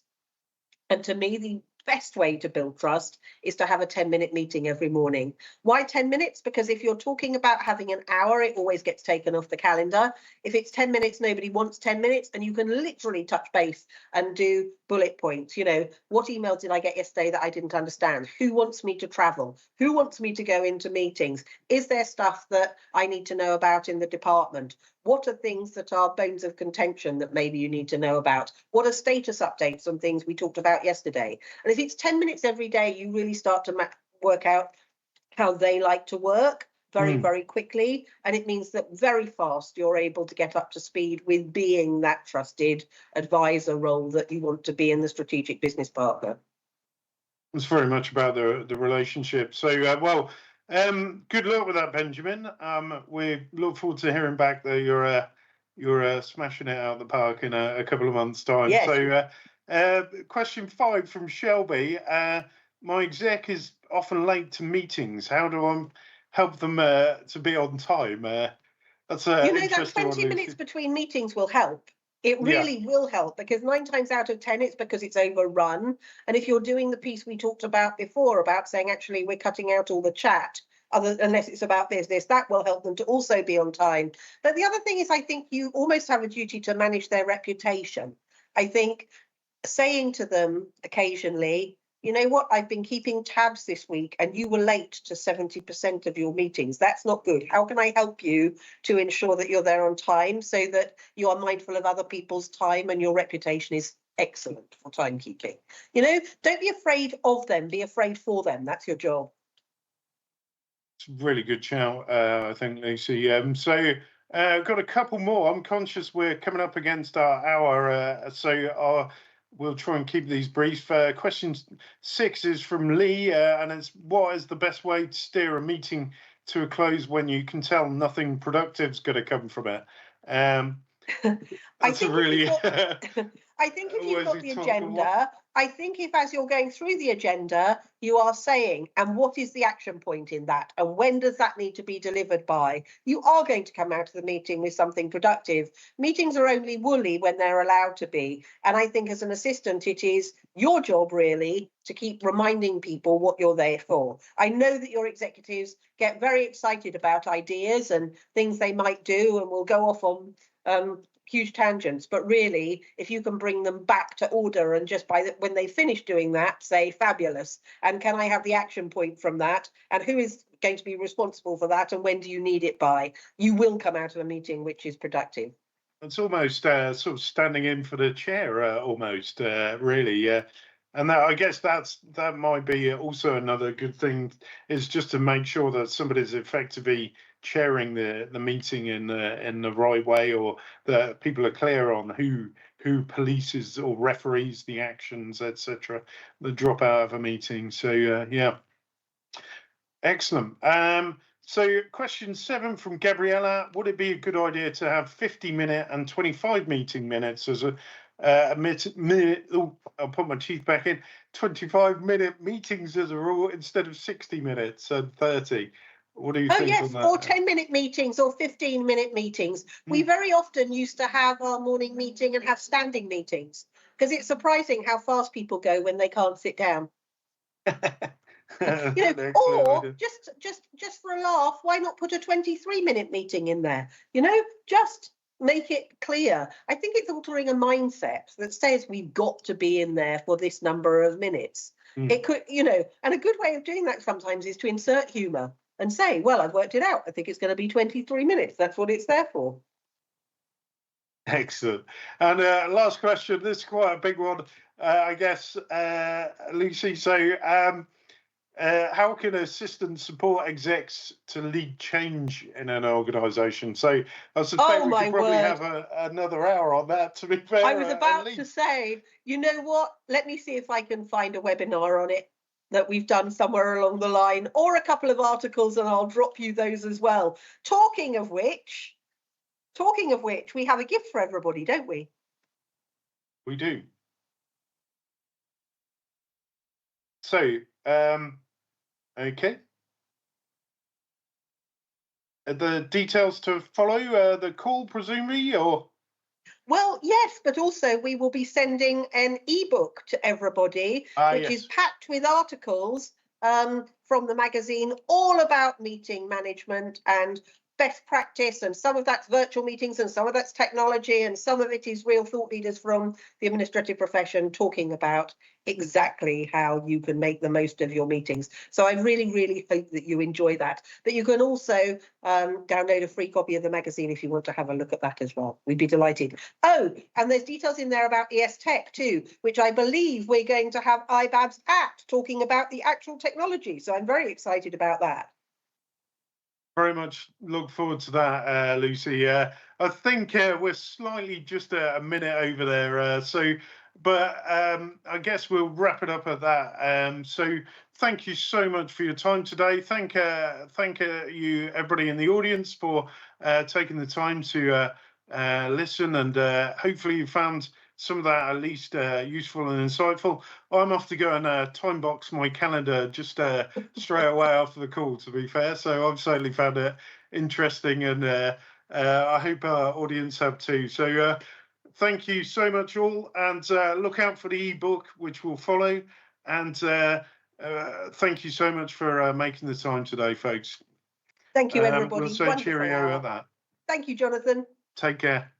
And to me, the best way to build trust is to have a 10-minute meeting every morning. Why 10 minutes? Because if you're talking about having an hour, it always gets taken off the calendar. If it's 10 minutes, nobody wants 10 minutes, and you can literally touch base and do bullet points. You know, what email did I get yesterday that I didn't understand? Who wants me to travel? Who wants me to go into meetings? Is there stuff that I need to know about in the department? What are things that are bones of contention that maybe you need to know about? What are status updates on things we talked about yesterday? And if it's 10 minutes every day, you really start to work out how they like to work very, very quickly. And it means that very fast you're able to get up to speed with being that trusted advisor role that you want to be in the strategic business partner. It's very much about the relationship. So, good luck with that, Benjamin. We look forward to hearing back that you're smashing it out of the park in a couple of months' time. Yes. So, question 5 from Shelby. My exec is often late to meetings. How do I help them to be on time? That's that 20 minutes between meetings will help. It really will help, because 9 times out of 10, it's because it's overrun. And if you're doing the piece we talked about before about saying, actually, we're cutting out all the chat, unless it's about business, that will help them to also be on time. But the other thing is, I think you almost have a duty to manage their reputation. I think saying to them occasionally, you know what, I've been keeping tabs this week and you were late to 70% of your meetings. That's not good. How can I help you to ensure that you're there on time so that you are mindful of other people's time and your reputation is excellent for timekeeping? You know, don't be afraid of them, be afraid for them. That's your job. It's a really good shout, I think, Lucy. I've got a couple more. I'm conscious we're coming up against our hour, we'll try and keep these brief. Question 6 is from Lee, and it's, what is the best way to steer a meeting to a close when you can tell nothing productive is going to come from it? That's I think if you've got the agenda, I think if as you're going through the agenda, you are saying, and what is the action point in that? And when does that need to be delivered by? You are going to come out of the meeting with something productive. Meetings are only woolly when they're allowed to be. And I think as an assistant, it is your job really to keep reminding people what you're there for. I know that your executives get very excited about ideas and things they might do and will go off on huge tangents, but really, if you can bring them back to order and just when they finish doing that, say fabulous, and can I have the action point from that, and who is going to be responsible for that, and when do you need it by, you will come out of a meeting which is productive. It's almost sort of standing in for the chair, almost, really. And I guess that might be also another good thing, is just to make sure that somebody's effectively chairing the meeting in the right way, or that people are clear on who who polices or referees the actions, etc., that drop out of a meeting. So yeah, excellent. So question 7 from Gabriella: would it be a good idea to have 50-minute and 25 meeting minutes as a minute? Oh, I'll put my teeth back in. 25-minute meetings as a rule instead of 60 minutes and 30. What do you think yes, on that? or 10-minute meetings or 15-minute meetings. We very often used to have our morning meeting and have standing meetings, because it's surprising how fast people go when they can't sit down. Or just for a laugh, why not put a 23-minute meeting in there? Just make it clear. I think it's altering a mindset that says we've got to be in there for this number of minutes. It could, and a good way of doing that sometimes is to insert humor and say, well, I've worked it out. I think it's going to be 23 minutes. That's what it's there for. Excellent. And last question, this is quite a big one, I guess, Lucy. So how can assistant support execs to lead change in an organisation? So I suspect we could probably have another hour on that, to be fair. I was about to say, you know what? Let me see if I can find a webinar on it that we've done somewhere along the line, or a couple of articles, and I'll drop you those as well. Talking of which, we have a gift for everybody, don't we? We do. So, okay. The details to follow, the call, presumably, or? Well, yes, but also we will be sending an ebook to everybody, which is packed with articles from the magazine, all about meeting management and best practice, and some of that's virtual meetings and some of that's technology, and some of it is real thought leaders from the administrative profession talking about exactly how you can make the most of your meetings. So I really, really hope that you enjoy that. But you can also download a free copy of the magazine if you want to have a look at that as well. We'd be delighted. Oh, and there's details in there about ES Tech too, which I believe we're going to have Ibabs at talking about the actual technology. So I'm very excited about that. Very much look forward to that, Lucy. I think we're slightly just a minute over there. But I guess we'll wrap it up at that. So thank you so much for your time today. Thank you, everybody in the audience, for taking the time to listen, and hopefully you found some of that at least useful and insightful. I'm off to go and time box my calendar just straight away after the call, to be fair. So I've certainly found it interesting, and I hope our audience have too. So thank you so much all, and look out for the ebook, which will follow. And thank you so much for making the time today, folks. Thank you, everybody. We'll say cheerio at that. Thank you, Jonathan. Take care.